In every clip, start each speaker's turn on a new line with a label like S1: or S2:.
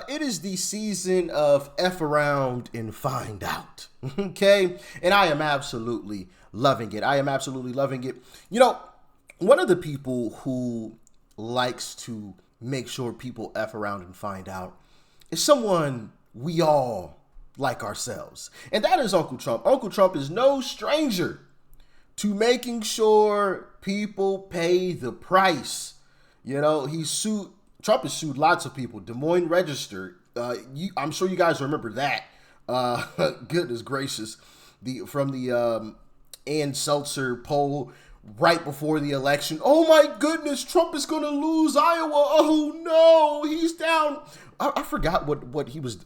S1: It is the season of F around and find out. Okay? And I am absolutely loving it. You know, one of the people who likes to make sure people F around and find out is someone we all like ourselves. And that is Uncle Trump. Uncle Trump is no stranger to making sure people pay the price. You know, Trump has sued lots of people. Des Moines Register. I'm sure you guys remember that. Goodness gracious. From the Ann Seltzer poll right before the election. Oh my goodness, Trump is going to lose Iowa. Oh no, he's down. I forgot what he was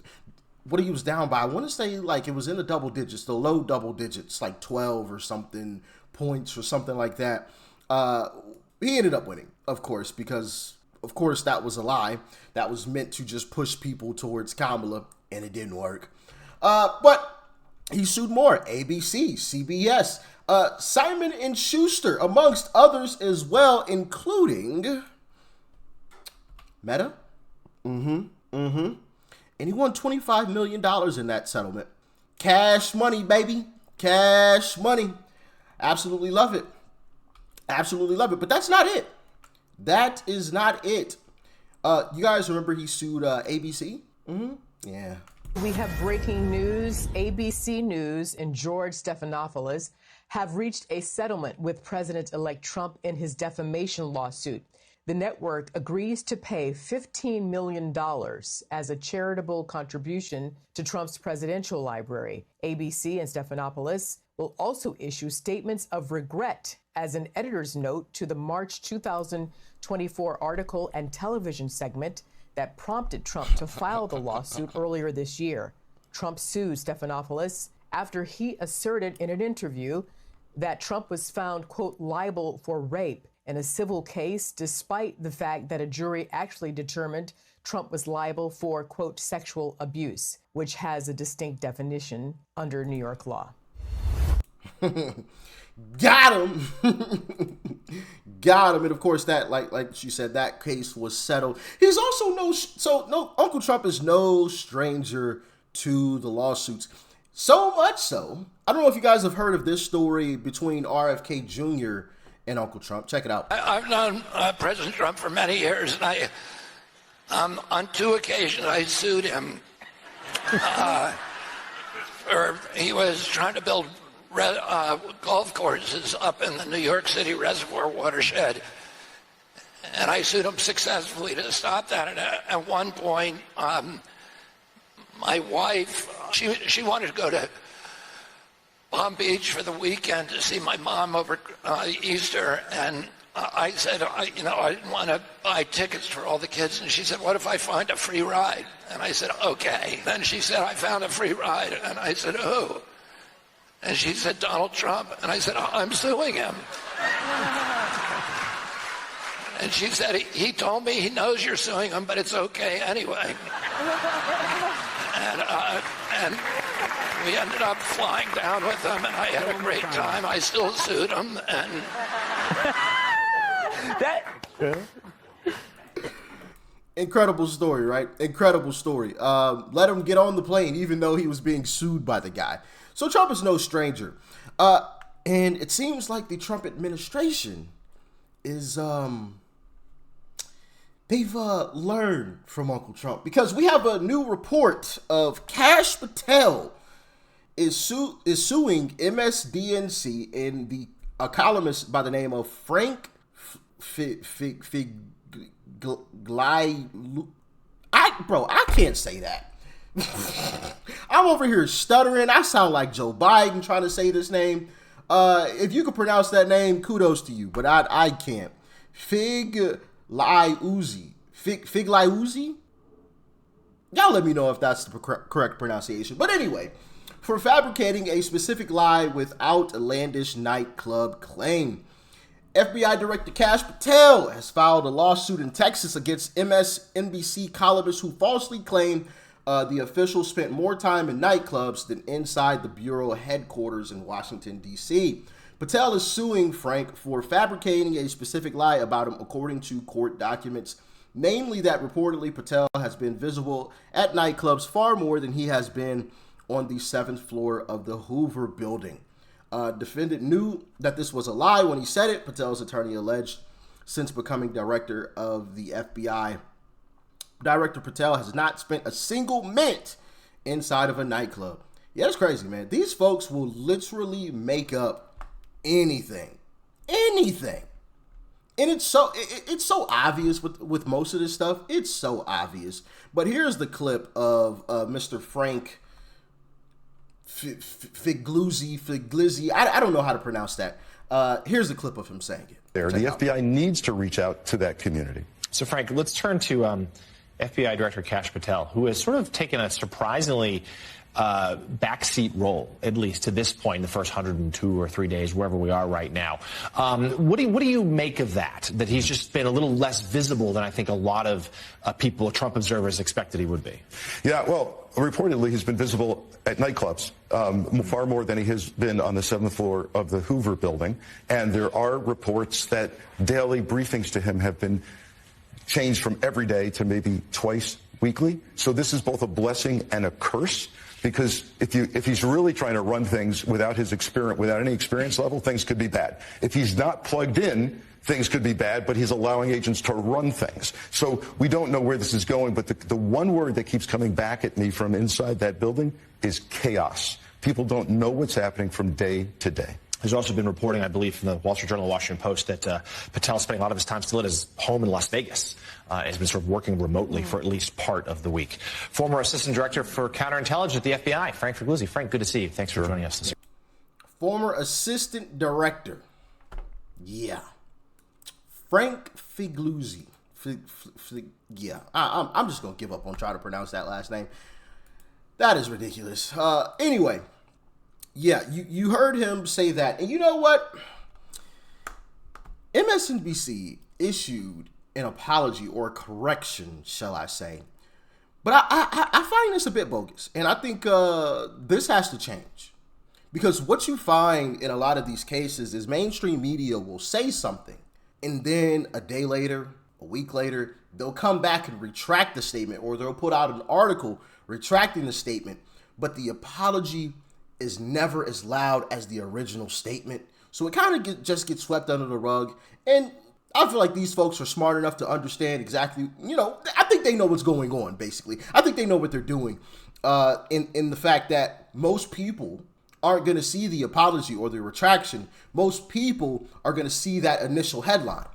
S1: down by. I want to say like it was in the double digits, the low double digits, like 12 or something points or something like that. He ended up winning, of course, because of course that was a lie. That was meant to just push people towards Kamala, and it didn't work. But he sued more. ABC, CBS, Simon & Schuster, amongst others as well, including Meta. And he won $25 million in that settlement. Cash money, baby. Cash money. Absolutely love it. But that's not it. That is not it. You guys remember he sued ABC? Yeah.
S2: We have breaking news. ABC News and George Stephanopoulos have reached a settlement with President-elect Trump in his defamation lawsuit. The network agrees to pay $15 million as a charitable contribution to Trump's presidential library. ABC and Stephanopoulos will also issue statements of regret as an editor's note to the March 2024 article and television segment that prompted Trump to file the lawsuit earlier this year. Trump sued Stephanopoulos after he asserted in an interview that Trump was found, quote, liable for rape in a civil case, despite the fact that a jury actually determined Trump was liable for, quote, sexual abuse, which has a distinct definition under New York law.
S1: Got him. Got him. And of course that, like she said, that case was settled. He's also Uncle Trump is no stranger to the lawsuits. So much so, I don't know if you guys have heard of this story between RFK Jr. and Uncle Trump. Check it out.
S3: I've known President Trump for many years, and on two occasions I sued him. He was trying to build golf courses up in the New York City reservoir watershed, and I sued him successfully to stop that. And at one point, my wife, she wanted to go to Palm Beach for the weekend to see my mom over Easter, and I said, I didn't want to buy tickets for all the kids, and she said, what if I find a free ride? And I said, okay. Then she said, I found a free ride, and I said, who? And she said, Donald Trump, and I said, I'm suing him. And she said, he told me he knows you're suing him, but it's okay anyway. And we ended up flying down with him, and I had a great time. I still sued him, and
S1: Incredible story, right? Incredible story. Let him get on the plane, even though he was being sued by the guy. So Trump is no stranger. And it seems like the Trump administration is, they've learned from Uncle Trump, because we have a new report of Kash Patel is suing MSDNC and a columnist by the name of Frank I can't say that. I'm over here stuttering. I sound like Joe Biden trying to say this name. If you can pronounce that name, kudos to you, but I can't. Figliuzzi. Y'all let me know if that's the correct pronunciation. But anyway, for fabricating a specific lie with outlandish nightclub claim. FBI Director Kash Patel has filed a lawsuit in Texas against MSNBC columnists who falsely claim the official spent more time in nightclubs than inside the Bureau headquarters in Washington, D.C. Patel is suing Frank for fabricating a specific lie about him, according to court documents. namely that reportedly Patel has been visible at nightclubs far more than he has been on the 7th floor of the Hoover building. Defendant knew that this was a lie when he said it, Patel's attorney alleged. Since becoming director of the FBI, Director Patel has not spent a single minute inside of a nightclub. Yeah, that's crazy, man. These folks will literally make up anything. Anything. And it's so obvious with most of this stuff. It's so obvious. But here's the clip of Mr. Frank Figlizzi. I don't know how to pronounce that. Here's the clip of him saying it.
S4: The FBI needs to reach out to that community.
S5: So, Frank, let's turn to FBI Director Kash Patel, who has sort of taken a surprisingly backseat role, at least to this point, in the first 102 or 3 days, wherever we are right now. What do you make of that he's just been a little less visible than I think a lot of people, Trump observers, expected he would be?
S4: Yeah, well, reportedly he's been visible at nightclubs far more than he has been on the 7th floor of the Hoover building. And there are reports that daily briefings to him have been changed from every day to maybe twice weekly. So this is both a blessing and a curse. Because if he's really trying to run things without his experience, without any experience level, things could be bad. If he's not plugged in, things could be bad, but he's allowing agents to run things. So we don't know where this is going, but the one word that keeps coming back at me from inside that building is chaos. People don't know what's happening from day to day.
S5: There's also been reporting, I believe, from the Wall Street Journal, Washington Post, that Patel is spending a lot of his time still at his home in Las Vegas. Has been sort of working remotely for at least part of the week. Former Assistant Director for Counterintelligence at the FBI, Frank Figlizzi. Frank, good to see you. Thanks for joining us this year.
S1: Former Assistant Director. Yeah. Frank Figlizzi. Yeah. I'm just going to give up on trying to pronounce that last name. That is ridiculous. Anyway. Yeah, you heard him say that. And you know what? MSNBC issued an apology or a correction, shall I say. But I find this a bit bogus. And I think this has to change. Because what you find in a lot of these cases is mainstream media will say something. And then a day later, a week later, they'll come back and retract the statement. Or they'll put out an article retracting the statement. But the apology is never as loud as the original statement. So it kind of just gets swept under the rug. And I feel like these folks are smart enough to understand exactly, I think they know what's going on, basically. I think they know what they're doing in the fact that most people aren't going to see the apology or the retraction. Most people are going to see that initial headline.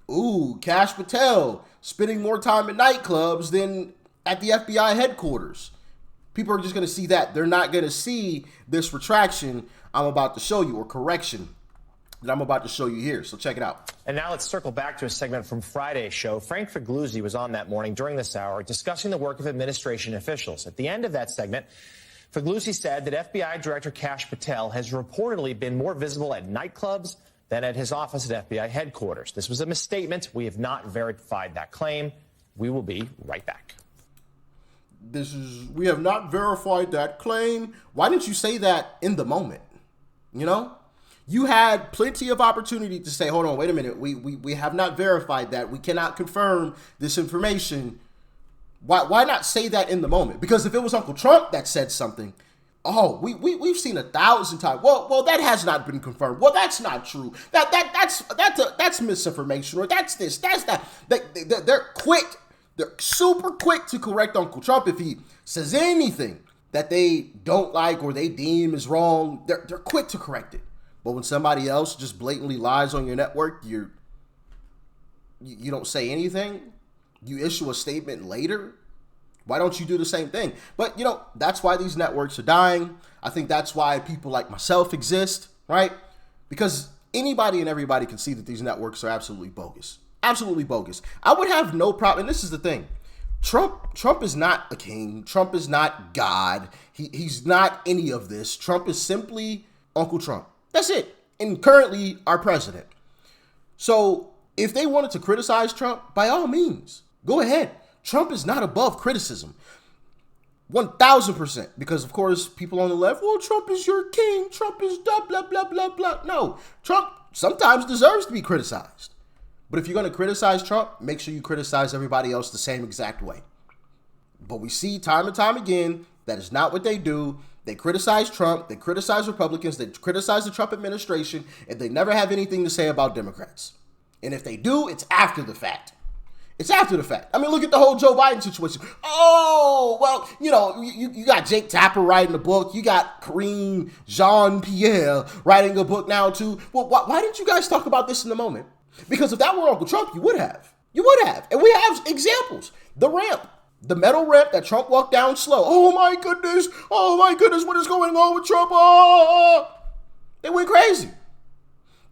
S1: Ooh, Kash Patel spending more time at nightclubs than at the FBI headquarters. People are just going to see that. They're not going to see this retraction I'm about to show you, or correction that I'm about to show you here. So check it out.
S5: And now let's circle back to a segment from Friday's show. Frank Figlizzi was on that morning during this hour discussing the work of administration officials. At the end of that segment, Figlizzi said that FBI Director Kash Patel has reportedly been more visible at nightclubs than at his office at FBI headquarters. This was a misstatement. We have not verified that claim. We will be right back.
S1: We have not verified that claim. Why didn't you say that in the moment? You had plenty of opportunity to say, hold on, wait a minute. We have not verified that. We cannot confirm this information. Why not say that in the moment? Because if it was Uncle Trump that said something, we've seen 1,000 times. Well, that has not been confirmed. Well, that's not true. That's misinformation, or that's this, that's that. They're quick. They're super quick to correct Uncle Trump if he says anything that they don't like or they deem is wrong. They're quick to correct it. But when somebody else just blatantly lies on your network, you don't say anything. You issue a statement later. Why don't you do the same thing? But, that's why these networks are dying. I think that's why people like myself exist, right? Because anybody and everybody can see that these networks are absolutely bogus. Absolutely bogus. I would have no problem. And this is the thing. Trump is not a king. Trump is not God. He's not any of this. Trump is simply Uncle Trump. That's it. And currently our president. So if they wanted to criticize Trump, by all means, go ahead. Trump is not above criticism. 1,000%. Because, of course, people on the left, well, Trump is your king. Trump is blah, blah, blah, blah, blah. No, Trump sometimes deserves to be criticized. But if you're going to criticize Trump, make sure you criticize everybody else the same exact way. But we see time and time again that is not what they do. They criticize Trump, they criticize Republicans, they criticize the Trump administration, and they never have anything to say about Democrats. And if they do, it's after the fact. It's after the fact. I mean, look at the whole Joe Biden situation. Oh, well, you got Jake Tapper writing a book. You got Karine Jean-Pierre writing a book now, too. Well, why didn't you guys talk about this in the moment? Because if that were Uncle Trump, you would have. You would have. And we have examples. The ramp. The metal ramp that Trump walked down slow. Oh, my goodness. Oh, my goodness. What is going on with Trump? Oh, they went crazy.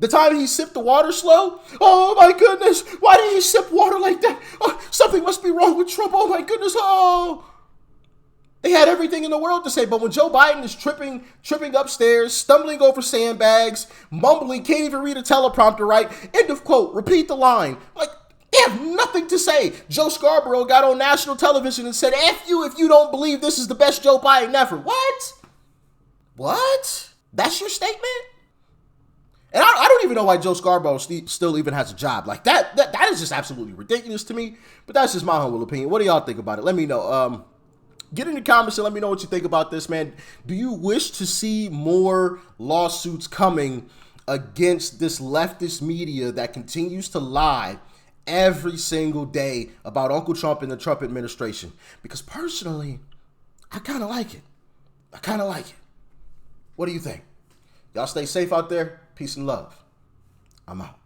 S1: The time he sipped the water slow. Oh, my goodness. Why did he sip water like that? Oh, something must be wrong with Trump. Oh, my goodness. Oh. They had everything in the world to say. But when Joe Biden is tripping upstairs, stumbling over sandbags, mumbling, can't even read a teleprompter right. End of quote. Repeat the line. Like, they have nothing to say. Joe Scarborough got on national television and said, F you if you don't believe this is the best Joe Biden ever. What? What? That's your statement? And I don't even know why Joe Scarborough still even has a job. Like, that is just absolutely ridiculous to me. But that's just my humble opinion. What do y'all think about it? Let me know. Get in the comments and let me know what you think about this, man. Do you wish to see more lawsuits coming against this leftist media that continues to lie every single day about Uncle Trump and the Trump administration? Because personally, I kind of like it. I kind of like it. What do you think? Y'all stay safe out there. Peace and love. I'm out.